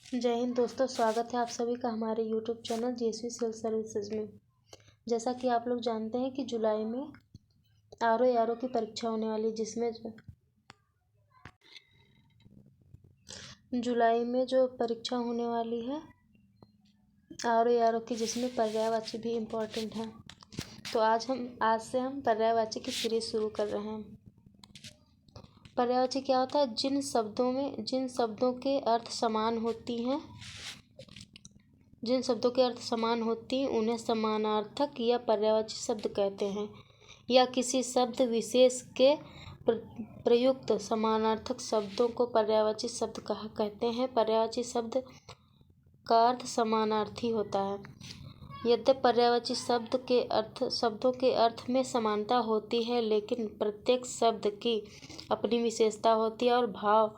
जय हिंद दोस्तों, स्वागत है आप सभी का हमारे YouTube चैनल जेएसवी सेल्स सर्विसेज में। जैसा कि आप लोग जानते हैं कि जुलाई में आरओ की परीक्षा होने वाली है, जिसमें जुलाई में जो परीक्षा होने वाली है आरओ की, जिसमें पर्यायवाची भी इम्पोर्टेंट है। तो आज से हम पर्यायवाची की सीरीज शुरू कर रहे हैं। पर्यायवाची क्या होता है? जिन शब्दों के अर्थ समान होती हैं उन्हें समानार्थक या पर्यायवाची शब्द कहते हैं, या किसी शब्द विशेष के प्रयुक्त समानार्थक शब्दों को पर्यायवाची शब्द कहते हैं। पर्यायवाची शब्द का अर्थ समानार्थी होता है। यद्यपि पर्यायवाची शब्दों के अर्थ में समानता होती है, लेकिन प्रत्येक शब्द की अपनी विशेषता होती है और भाव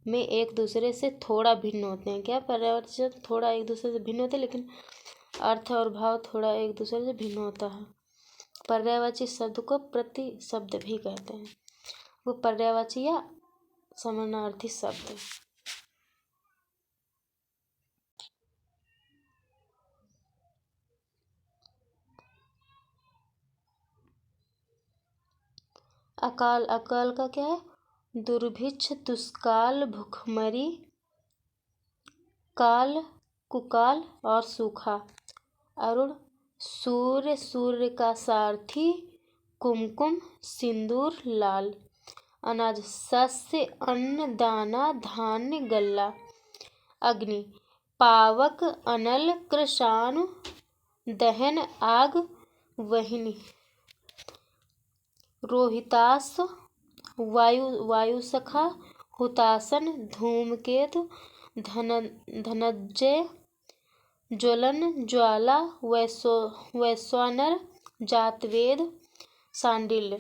में एक दूसरे से थोड़ा भिन्न होते हैं। क्या? पर्यायवाची शब्द थोड़ा एक दूसरे से भिन्न होते हैं, लेकिन अर्थ और भाव थोड़ा एक दूसरे से भिन्न होता है। पर्यायवाची शब्द को प्रति शब्द भी कहते हैं। वो पर्यायवाची या समानार्थी शब्द। अकाल का क्या है? दुर्भिक्ष, दुष्काल, भूखमरी, काल, कुकाल और सूखा। अरुण, सूर्य का सारथी, कुमकुम, सिंदूर, लाल। अनाज, शस्य, अन्न, दाना, धान्य, गल्ला। अग्नि, पावक, अनल, कृशाणु, दहन, आग, वह्नि। रोहिताश, वायुसखा, हुतासन, धूमकेतु, धनंजय, ज्वलन, ज्वाला, वैश्वानर, जातवेद, सांडिल्य।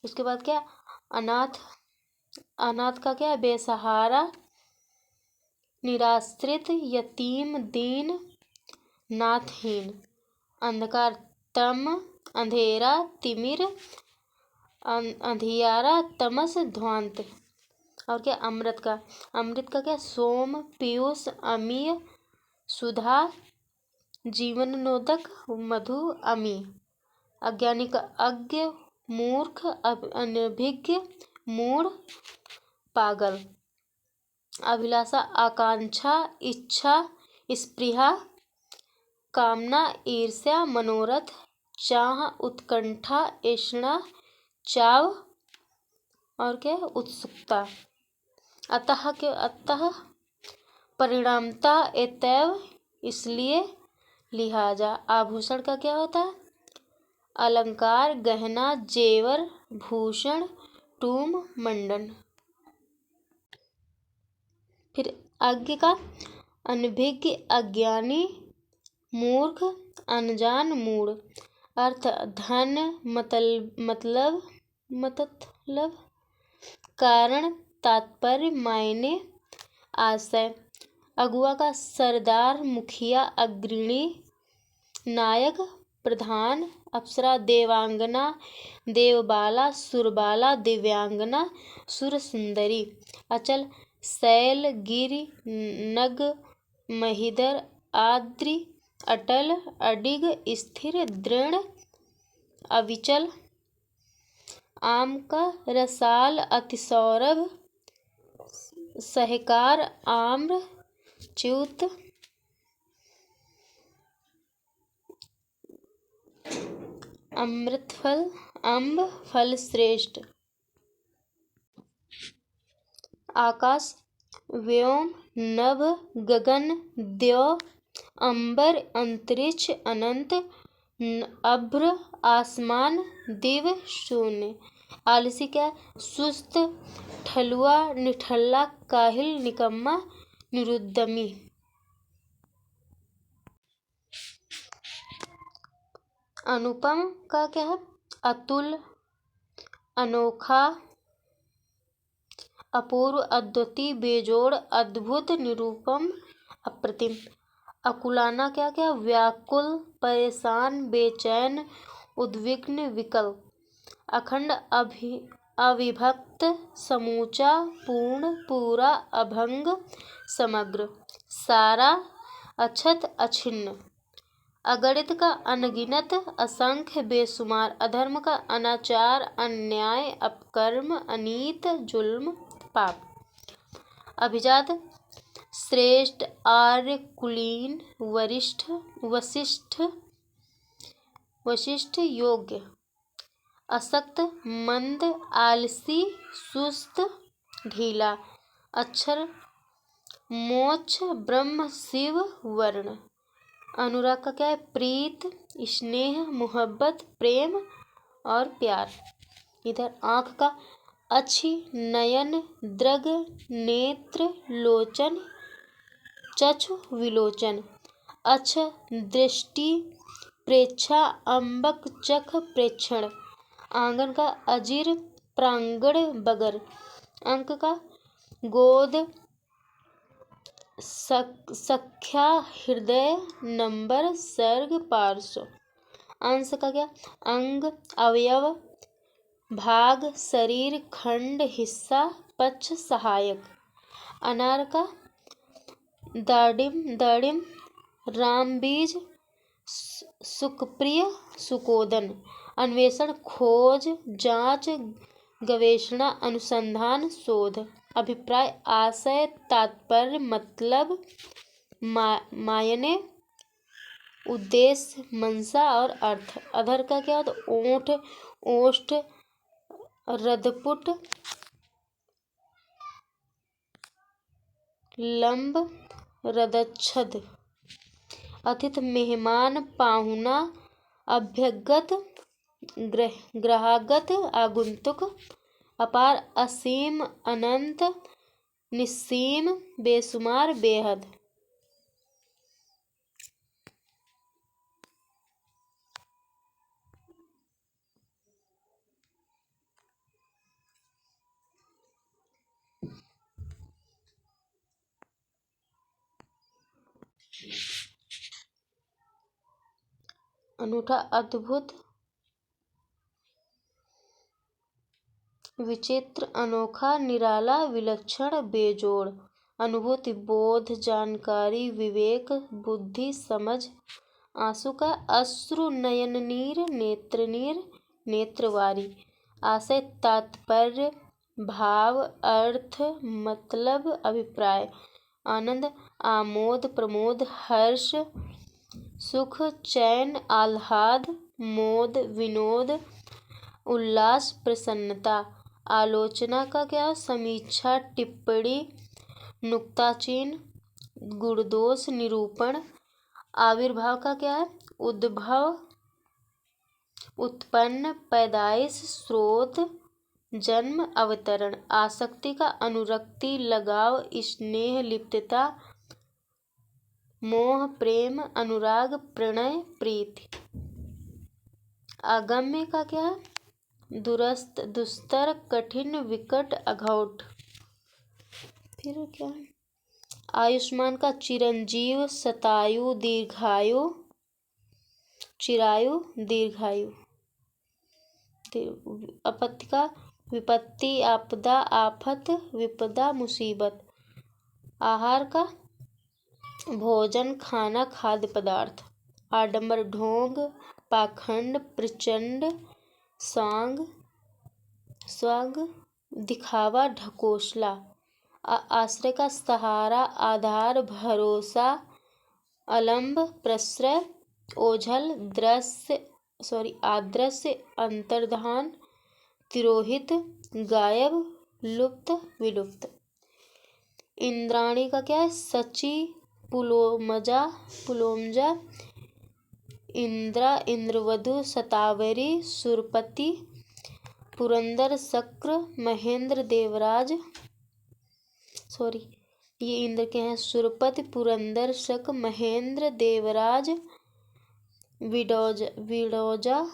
उसके बाद क्या? अनाथ का क्या है? बेसहारा, निराश्रित, यतीम, दीन, नाथहीन। अंधकार, तम, अंधेरा, तिमिर, अंधियारा, तमस, ध्वांत। और क्या? अमृत का क्या? सोम, पीयूष, अमीय, सुधा, जीवनोदक, मधु, अमी। अज्ञानी का अज्ञ, मूर्ख, अनभिज्ञ, मूढ़, पागल। अभिलाषा, आकांक्षा, इच्छा, स्पृहा, कामना, ईर्ष्या, मनोरथ, चाह, उत्कंठा, ऐषणा, चाव। और क्या? उत्सुकता। अतः, परिणामता, एतैव, इसलिए, लिहाजा। आभूषण का क्या होता है? अलंकार, गहना, जेवर, भूषण, टूम, मंडन। फिर अज्ञ का अनभिज्ञ, अज्ञानी, मूर्ख, अनजान, मूढ़। अर्थ, धन, मतलब, कारण, तात्पर्य, मायने, आशय। अगुआ का सरदार, मुखिया, अग्रणी, नायक, प्रधान। अप्सरा, देवांगना, देवबाला, सुरबाला, दिव्यांगना, सुरसुंदरी। अचल, शैल, गिरि, नग, महीधर, आद्रि, अटल, अडिग, स्थिर, दृढ़, अविचल। आम का रसाल, अतिसौरभ, सहकार, आम्र, च्युत। अमृतफल, अम्ब, फल श्रेष्ठ। आकाश, व्योम, नभ, गगन, द्यौ, अंबर, अंतरिक्ष, अनंत, अभ्र, आसमान, दिव, शून्य। आलसी क्या? सुस्त, ठलुआ, निठल्ला, काहिल, निकम्मा, निरुद्यमी। अनुपम का क्या है? अतुल, अनोखा, अपूर्व, अद्वितीय, बेजोड़, अद्भुत, निरुपम, अप्रतिम। अकुलाना क्या? व्याकुल, परेशान, बेचैन, उद्विग्न, विकल। अखंड, अविभक्त, समूचा, पूर्ण, पूरा, अभंग, समग्र, सारा, अछत, अछिन्न। अगणित का अनगिनत, असंख्य, बेशुमार। अधर्म का अनाचार, अन्याय, अपकर्म, अनीत, जुल्म, पाप। अभिजात, श्रेष्ठ, आर्य, कुलीन, वरिष्ठ, वशिष्ठ, योग्य। असक्त, मंद, आलसी, सुस्त, ढीला। अक्षर, मोक्ष, ब्रह्म, शिव, वर्ण। अनुराग का क्या है? प्रीत, स्नेह, मोहब्बत, प्रेम और प्यार। इधर आँख का अच्छी, नयन, दृग, नेत्र, लोचन, चक्षु, विलोचन। अच्छ, दृष्टि, प्रेक्षा, अम्बक, चख, प्रेक्षण। आंगन का अजीर, प्रांगण, बगर। अंक का गोद, सख्या, हृदय, नंबर, सर्ग, पार्श्व। अंश का क्या? अंग, अवयव, भाग, शरीर, खंड, हिस्सा, पक्ष, सहायक। अनार का दाडिम, रामबीज, सुखप्रिय, सुकोदन। अन्वेषण, खोज, जांच, गवेषणा, अनुसंधान, शोध। अभिप्राय, आशय, तात्पर्य, मतलब, मायने, उद्देश्य, मंशा और अर्थ। अधर का क्या होता? ओठ, ओष्ठ, रदपुट, लंब, रदच्छद। अतिथि, मेहमान, पाहुना, अभ्यागत, ग्रहागत, आगंतुक। अपार, असीम, अनंत, निस्सीम, बेशुमार, बेहद। अनूठा, अद्भुत, विचित्र, अनोखा, निराला, विलक्षण, बेजोड़। अनुभूति, बोध, जानकारी, विवेक, बुद्धि, समझ। आंसू का अश्रु, नयन नीर, नेत्र नीर, नेत्रवारी। आशय, तात्पर्य, भाव, अर्थ, मतलब, अभिप्राय। आनंद, आमोद, प्रमोद, हर्ष, सुख, चैन, आह्लाद, मोद, विनोद, उल्लास, प्रसन्नता। आलोचना का क्या? समीक्षा, टिप्पणी, नुक्ताचीन, गुणदोष, निरूपण। आविर्भाव का क्या है? उद्भव, उत्पन्न, पैदाइश, स्रोत, जन्म, अवतरण। आसक्ति का अनुरक्ति, लगाव, स्नेह, लिप्तता, मोह, प्रेम, अनुराग, प्रणय, प्रीति। अगम्य का क्या है? दूरस्थ, दुस्तर, कठिन, विकट, अघौट। फिर क्या है? आयुष्मान का चिरंजीव, शतायु, दीर्घायु, चिरायु, दीर्घायु। आपत्ति का विपत्ति, आपदा, आफत, विपदा, मुसीबत। आहार का भोजन, खाना, खाद्य पदार्थ। आडंबर, ढोंग, पाखंड, प्रचंड, स्वांग, दिखावा, ढकोसला। आश्रय का सहारा, आधार, भरोसा, अवलंब, प्रश्रय, ओझल, आदर्श, अंतर्धान, तिरोहित, गायब, लुप्त, विलुप्त। इंद्राणी का क्या है? शची, पुलोमजा, इंद्रा, इंद्रवधु, शतावरी, सुरपति, पुरंदर, शक्र, महेंद्र, देवराज। ये इंद्र के हैं। सुरपति, पुरंदर, शक, महेंद्र, देवराज, विडोजा,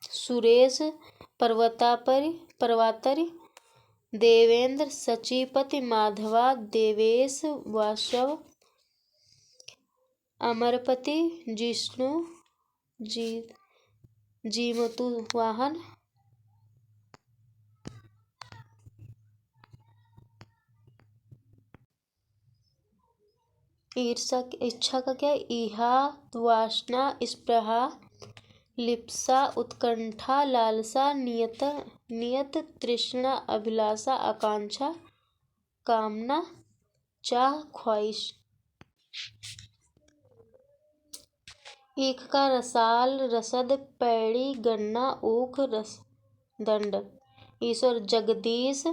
सुरेश, पर्वतापरि, देवेंद्र, सचीपति, माधवा, देवेश, वासव, अमरपति, जिष्णु, जीमतु वाहन, ईर्षा इच्छा का क्या है? इहा, वासना, स्पृहा, लिप्सा, उत्कंठा, लालसा, नियत, तृष्णा, अभिलाषा, आकांक्षा, कामना, चाह, ख्वाहिश। ईख का रसाल, रसद, पैड़ी, गन्ना, ऊख, दंड। ईश्वर जगदीश,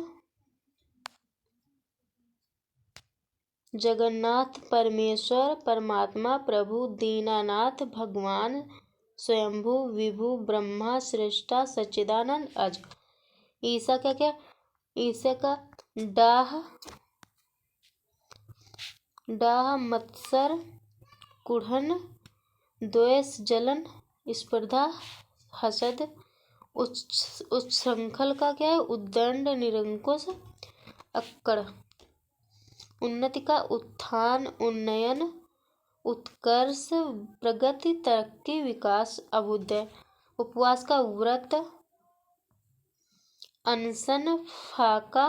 जगन्नाथ, परमेश्वर, परमात्मा, प्रभु, दीनानाथ, भगवान, स्वयंभू, विभु, ब्रह्मा, सृष्टा, सच्चिदानंद, अज। ईसा का क्या? ईसा का डाह, मत्सर, कुढ़न, द्वेष, जलन, स्पर्धा, हसद। उच्छृंखल का क्या है? उद्दंड, निरंकुश, अक्कड़। उन्नति का उत्थान, उन्नयन, उत्कर्ष, प्रगति, तरक्की, विकास, अभ्युदय। उपवास का व्रत, अनशन, फाका,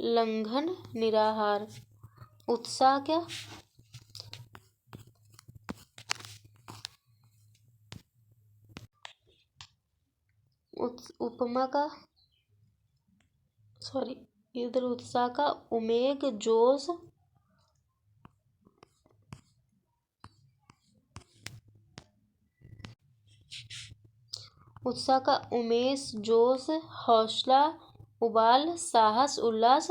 लंघन, निराहार। उत्साह क्या? उपमा का इधर उत्साह का उमेग, जोश, उत्साह का उमेश, जोश, हौसला, उबाल, साहस, उल्लास,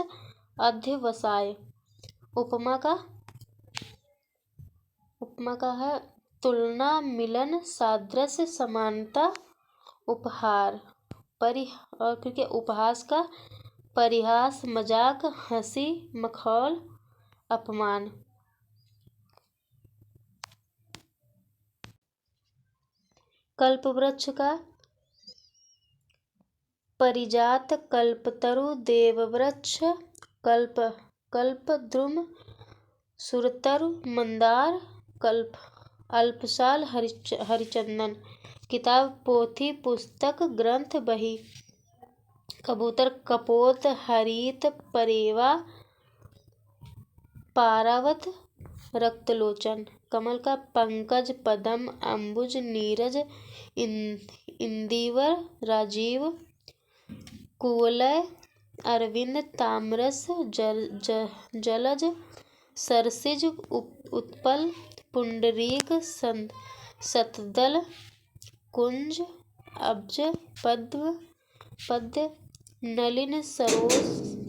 अध्यवसाय। उपमा का है तुलना, मिलन, सादृश्य, समानता, उपहार। और फिर क्या? उपहास का परिहास, मजाक, हंसी, मखौल, अपमान। कल्प वृक्ष का परिजात, कल्पतरु, देववृक्ष, कल्पद्रुम, सुरतरु, मंदार, कल्प, अल्पसाल, हरिचंदन। किताब, पोथी, पुस्तक, ग्रंथ, बही। कबूतर, कपोत, हरित, परेवा, पारावत, रक्तलोचन। कमल का पंकज, पद्म, अंबुज, नीरज, इंदिवर, राजीव, कुवलय, अरविंद, तामरस, जलज, सरसिज, उत्पल, पुंडरीक, शतदल, कुंज, अब्ज, पद्य, नलिन, सरोज,